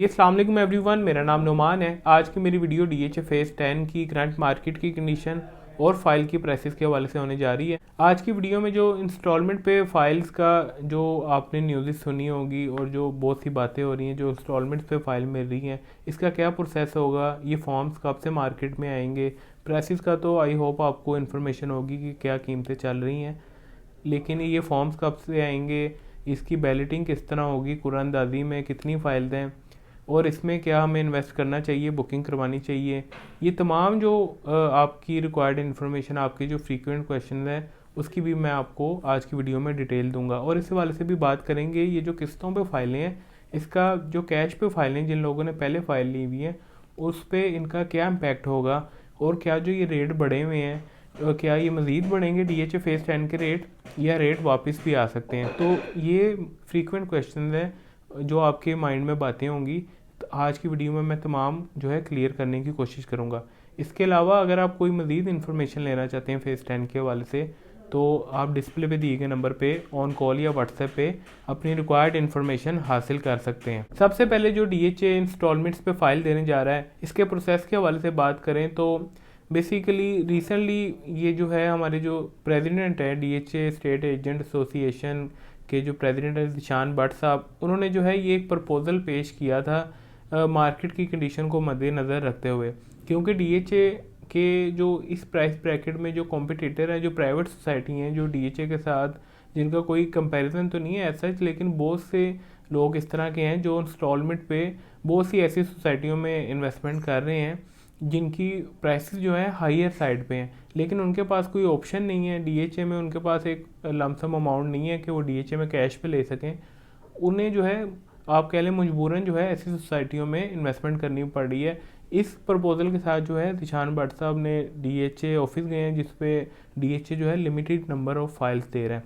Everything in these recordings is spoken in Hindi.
अस्सलाम वालेकुम एवरीवन, मेरा नाम नुमान है। आज की मेरी वीडियो डीएचए फेज़ 10 की करंट मार्केट की कंडीशन और फाइल की प्राइसेस के हवाले से होने जा रही है। आज की वीडियो में जो इंस्टॉलमेंट पे फाइल्स का जो आपने न्यूज़ सुनी होगी और जो बहुत सी बातें हो रही हैं, जो इंस्टॉलमेंट पे फाइल मिल रही हैं, इसका क्या प्रोसेस होगा, ये फॉर्म्स कब से मार्केट में आएंगे, प्राइसेस का तो आई होप आपको इन्फॉर्मेशन होगी कि क्या कीमतें चल रही हैं। लेकिन ये फॉर्म्स कब से आएंगे, इसकी बैलेटिंग किस तरह होगी, कुरानंदाजी में कितनी फाइल दें और इसमें क्या हमें इन्वेस्ट करना चाहिए, बुकिंग करवानी चाहिए, ये तमाम जो आपकी रिक्वायर्ड इन्फॉर्मेशन, आपके जो फ्रीक्वेंट क्वेश्चन हैं, उसकी भी मैं आपको आज की वीडियो में डिटेल दूंगा। और इस हवाले से भी बात करेंगे ये जो किस्तों पे फाइलें हैं, इसका जो कैश पे फाइलें जिन लोगों ने पहले फाइल ली हुई है उस पर इनका क्या इम्पैक्ट होगा और क्या जो ये रेट बढ़े हुए हैं, क्या ये मज़ीद बढ़ेंगे डीएचए फेज़ 10 के रेट, या रेट वापस भी आ सकते हैं। तो ये फ्रीक्वेंट क्वेश्चन हैं जो आपके माइंड में बातें होंगी। तो आज की वीडियो में मैं तमाम जो है क्लियर करने की कोशिश करूँगा। इसके अलावा अगर आप कोई मज़ीद इन्फॉर्मेशन लेना चाहते हैं फेज़ 10 के हवाले से, तो आप डिस्प्ले पे दिए गए नंबर पे ऑन कॉल या व्हाट्सएप पे अपनी रिक्वायर्ड इन्फॉर्मेशन हासिल कर सकते हैं। सबसे पहले जो डीएचए इंस्टॉलमेंट्स पे फाइल देने जा रहा है, इसके प्रोसेस के हवाले से बात करें तो बेसिकली रिसेंटली ये जो है हमारे जो प्रेसिडेंट है डीएचए स्टेट एजेंट एसोसिएशन के जो प्रेसिडेंट है दिशान भट्ट साहब, उन्होंने जो है ये एक प्रपोज़ल पेश किया था मार्केट की कंडीशन को मद्देनज़र रखते हुए, क्योंकि डीएचए के जो इस प्राइस ब्रैकेट में जो कॉम्पिटिटर हैं, जो प्राइवेट सोसाइटी हैं जो डीएचए के साथ, जिनका कोई कंपैरिजन तो नहीं है ऐसा, लेकिन बहुत से लोग इस तरह के हैं जो इंस्टॉलमेंट पे बहुत सी ऐसी सोसाइटियों में इन्वेस्टमेंट कर रहे हैं जिनकी प्राइसेस जो है हाईयर साइड पे हैं, लेकिन उनके पास कोई ऑप्शन नहीं है डीएचए में, उनके पास एक लमसम अमाउंट नहीं है कि वो डीएचए में कैश पे ले सकें। उन्हें जो है आप कह लें मजबूरन जो है ऐसी सोसाइटियों में इन्वेस्टमेंट करनी पड़ रही है। इस प्रपोजल के साथ जो है दिशान भट्ट साहब ने डीएचए ऑफिस गए हैं, जिसपे डीएचए जो है लिमिटेड नंबर ऑफ फाइल्स दे रहे हैं।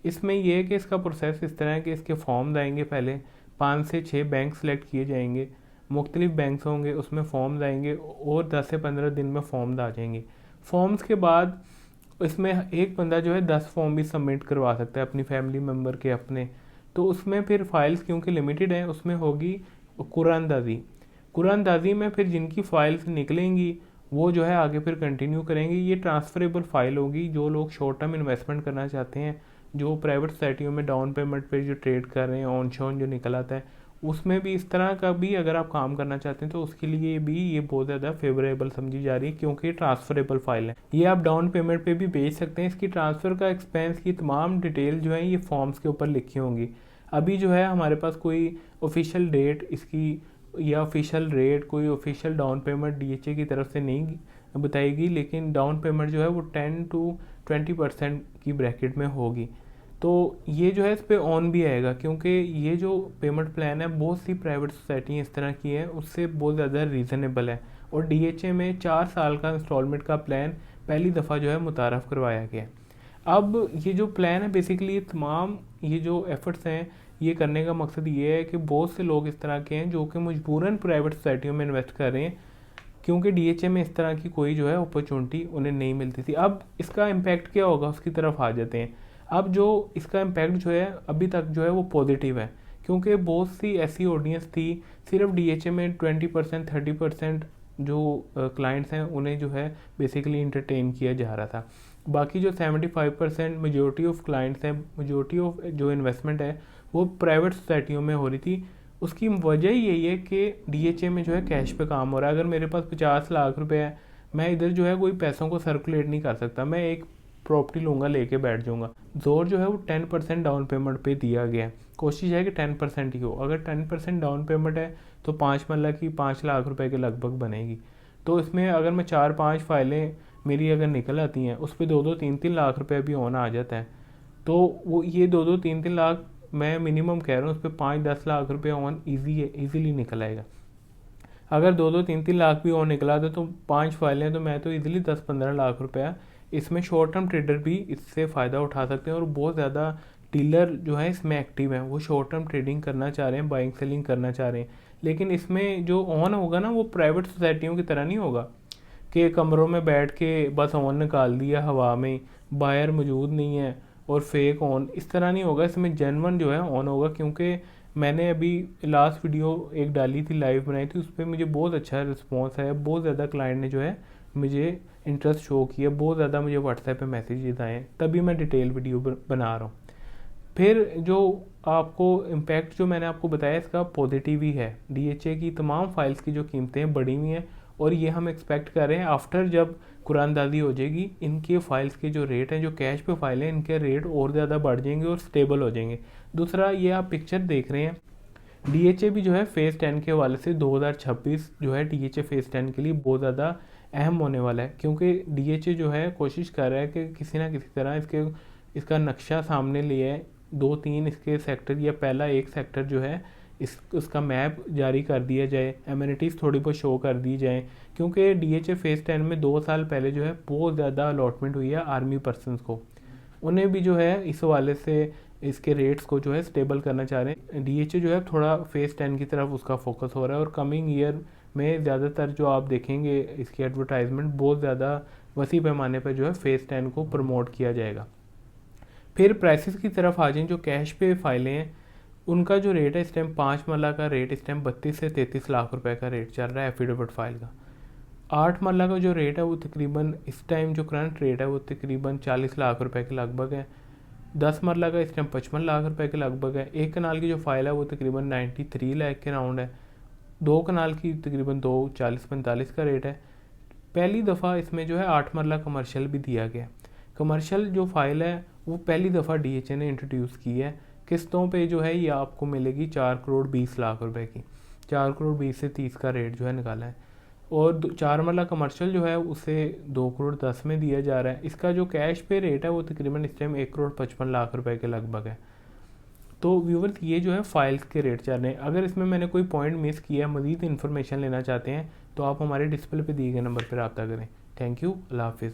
इसमें यह है कि इसका प्रोसेस इस तरह है कि इसके फॉर्म्स आएंगे, पहले 5 से 6 बैंक सेलेक्ट किए जाएंगे, मुख्तलिफ बैंक्स होंगे, उसमें फॉर्म्स आएंगे और 10 से 15 दिन में फॉर्म्स आ जाएंगे। फॉर्म्स के बाद इसमें एक बंदा जो है 10 फॉर्म भी सबमिट करवा सकता है अपनी फैमिली मेम्बर के अपने। तो उसमें फिर फाइल्स क्योंकि लिमिटेड हैं, उसमें होगी कुरानंदाजी। कुरानंदाजी में फिर जिनकी फाइल्स निकलेंगी वो जो है आगे फिर कंटिन्यू करेंगे। ये ट्रांसफरेबल फाइल होगी। जो लोग शॉर्ट टर्म इन्वेस्टमेंट करना चाहते हैं, जो प्राइवेट सोसाइटियों में डाउन पेमेंट पे जो ट्रेड कर रहे हैं, ऑन शॉन जो निकल आता है, उसमें भी इस तरह का भी अगर आप काम करना चाहते हैं तो उसके लिए भी ये बहुत ज़्यादा फेवरेबल समझी जा रही है, क्योंकि ट्रांसफरेबल फाइल है। ये आप डाउन पेमेंट पे भी भेज सकते हैं। इसकी ट्रांसफ़र का एक्सपेंस की तमाम डिटेल जो है ये फॉर्म्स के ऊपर लिखी होंगी। अभी जो है हमारे पास कोई ऑफिशियल डेट इसकी या ऑफिशियल रेट, कोई ऑफिशियल डाउन पेमेंट डीएचए की तरफ से नहीं बताएगी, लेकिन डाउन पेमेंट जो है वो 10 to 20% की ब्रैकेट में होगी। तो ये जो है इस पर ऑन भी आएगा, क्योंकि ये जो पेमेंट प्लान है बहुत सी प्राइवेट सोसाइटी इस तरह की है, उससे बहुत ज़्यादा रीज़नेबल है। और डीएचए में 4 साल का इंस्टॉलमेंट का प्लान पहली दफ़ा जो है मुतारफ़ करवाया गया। अब ये जो प्लान है बेसिकली तमाम ये जो एफर्ट्स हैं ये करने का मकसद ये है कि बहुत से लोग इस तरह के हैं जो कि मजबूरन प्राइवेट सोसाइटियों में इन्वेस्ट कर रहे हैं, क्योंकि डीएचए में इस तरह की कोई जो है अपॉर्चुनिटी उन्हें नहीं मिलती थी। अब इसका इम्पैक्ट क्या होगा उसकी तरफ आ जाते हैं। अब जो इसका इम्पैक्ट जो है अभी तक जो है वो पॉजिटिव है, क्योंकि बहुत सी ऐसी ऑडियंस थी, सिर्फ डीएचए में 20% 30% जो क्लाइंट्स हैं उन्हें जो है बेसिकली इंटरटेन किया जा रहा था। बाकी जो 75% मेजोरिटी ऑफ क्लाइंट्स हैं, मेजोरिटी ऑफ जो इन्वेस्टमेंट है वो प्राइवेट सोसाइटियों में हो रही थी। उसकी वजह यही है कि डीएचए में जो है कैश पे काम हो रहा है। अगर मेरे पास 50 लाख रुपए है, मैं इधर जो है कोई पैसों को सर्कुलेट नहीं कर सकता, मैं एक प्रॉपर्टी लूँगा, लेके बैठ जाऊँगा। जोर जो है वो 10% डाउन पेमेंट पे दिया गया है। कोशिश है कि 10% ही हो। अगर 10% डाउन पेमेंट है तो 5 मरला की 5 लाख रुपए के लगभग बनेगी। तो इसमें अगर मैं 4-5 फाइलें मेरी अगर निकल आती हैं, उस पर 2-2 3-3 लाख रुपए भी ऑन आ जाता है। तो वो ये 2-2 3-3 लाख मैं मिनिमम कह रहा हूँ, उस पर 5-10 लाख रुपए ऑन ईजीली निकल आएगा। अगर 2-2 3-3 लाख भी ऑन निकला तो 5 फाइलें, तो मैं तो ईजिली 10-15 लाख रुपया इसमें शॉर्ट टर्म ट्रेडर भी इससे फ़ायदा उठा सकते हैं। और बहुत ज़्यादा डीलर जो है इसमें एक्टिव हैं, वो शॉर्ट टर्म ट्रेडिंग करना चाह रहे हैं, बाइंग सेलिंग करना चाह रहे हैं। लेकिन इसमें जो ऑन होगा ना वो प्राइवेट सोसाइटियों की तरह नहीं होगा कि कमरों में बैठ के बस ऑन निकाल दिया हवा में, बायर मौजूद नहीं है और फेक ऑन, इस तरह नहीं होगा। इसमें जेन्युइन जो है ऑन होगा, क्योंकि मैंने अभी लास्ट वीडियो एक डाली थी, लाइव बनाई थी, उस पर मुझे बहुत अच्छा रिस्पॉन्स आया, बहुत ज़्यादा क्लाइंट ने जो है मुझे इंटरेस्ट शो किया, बहुत ज़्यादा मुझे व्हाट्सएप पे मैसेजेस आए, तभी मैं डिटेल वीडियो बना रहा हूँ। फिर जो आपको इम्पैक्ट जो मैंने आपको बताया इसका पॉजिटिव ही है। डीएचए की तमाम फाइल्स की जो कीमतें बढ़ी हुई हैं और ये हम एक्सपेक्ट कर रहे हैं आफ्टर जब कुरानदाजी हो जाएगी, इनके फाइल्स के जो रेट हैं, जो कैश पे फाइल हैं, इनके रेट और ज़्यादा बढ़ जाएंगे और स्टेबल हो जाएंगे। दूसरा ये आप पिक्चर देख रहे हैं, डीएचए भी जो है फेज़ 10 के हवाले से 2026 जो है डीएचए फेज़ 10 के लिए बहुत ज़्यादा अहम होने वाला है, क्योंकि डीएचए जो है कोशिश कर रहा है कि किसी ना किसी तरह इसका नक्शा सामने लिए 2-3 इसके सेक्टर या पहला एक सेक्टर जो है उसका मैप जारी कर दिया जाए, एमिनिटीज़ थोड़ी बहुत शो कर दी जाए, क्योंकि डीएचए फेज़ 10 में 2 साल पहले जो है बहुत ज़्यादा अलॉटमेंट हुई है आर्मी पर्सनस को, उन्हें भी जो है इस हवाले से इसके रेट्स को जो है स्टेबल करना चाह रहे हैं। डीएचए जो है थोड़ा फेज़ 10 की तरफ उसका फोकस हो रहा है और कमिंग ईयर में ज़्यादातर जो आप देखेंगे इसकी एडवर्टाइजमेंट बहुत ज़्यादा वसी पैमाने पर जो है फेज़ 10 को प्रमोट किया जाएगा। फिर प्राइसेस की तरफ आ जाएं, जो कैश पे फाइलें हैं उनका जो रेट है इस टाइम 5 मरला का रेट इस टाइम 32 से 33 लाख रुपए का रेट चल रहा है एफिडेविट फाइल का। 8 मरला का जो रेट है वो तकरीबन इस टाइम जो करंट रेट है वो तकरीबन 40 लाख रुपए के लगभग है। 10 मरला का इस टाइम 55 लाख रुपए के लगभग है। 1 कनाल की जो फाइल है वो तकरीबन 93 लाख के राउंड है। 2 कनाल की तकरीबन 240-45 का रेट है। पहली दफ़ा इसमें जो है 8 मरला कमर्शियल भी दिया गया। कमर्शियल जो फाइल है वो पहली दफ़ा डीएचए ने इंट्रोड्यूस की है। किस्तों पे जो है ये आपको मिलेगी 4 करोड़ 20 लाख रुपए की, 4 करोड़ 20 से 30 का रेट जो है निकाला है। और 4 मरला कमर्शियल जो है उसे 2 करोड़ 10 में दिया जा रहा है। इसका जो कैश पे रेट है वो तकरीबन इस टाइम 1 करोड़ 55 लाख रुपए के लगभग है। तो व्यूवर्स ये जो है फाइल्स के रेट चल रहे हैं। अगर इसमें मैंने कोई पॉइंट मिस किया, मज़ीद इन्फॉर्मेशन लेना चाहते हैं तो आप हमारे डिस्प्ले पे दिए गए नंबर पर रब्ता करें। थैंक यू, अल्लाह हाफिज़।